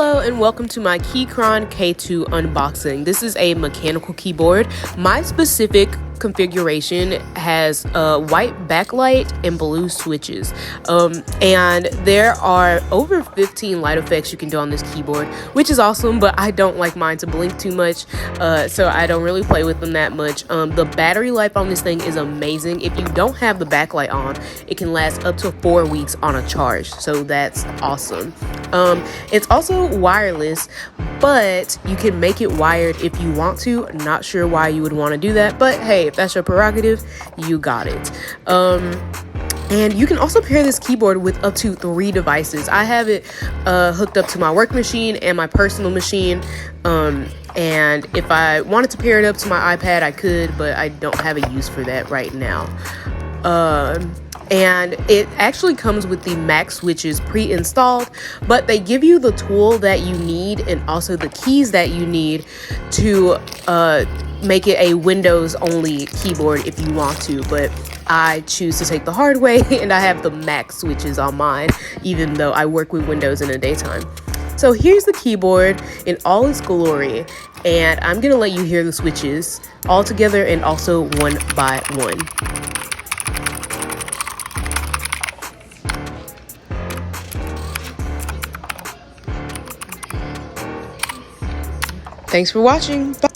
Hello and welcome to my Keychron K2 unboxing. This is a mechanical keyboard. My specific configuration has a white backlight and blue switches, and there are over 15 light effects you can do on this keyboard, which is awesome, but I don't like mine to blink too much, so I don't really play with them that much. The battery life on this thing is amazing. If you don't have the backlight on, it can last up to 4 weeks on a charge, so that's awesome. It's also wireless, but you can make it wired if you want to. Not sure why you would want to do that, but hey, if that's your prerogative, you got it. And you can also pair this keyboard with up to 3 devices. I have it hooked up to my work machine and my personal machine. And if I wanted to pair it up to my iPad, I could, but I don't have a use for that right now. And it actually comes with the Mac switches pre-installed, but they give you the tool that you need and also the keys that you need to make it a Windows only keyboard if you want to, but I choose to take the hard way and I have the Mac switches on mine, even though I work with Windows in the daytime. So here's the keyboard in all its glory, and I'm gonna let you hear the switches all together and also one by one. Thanks for watching. Bye.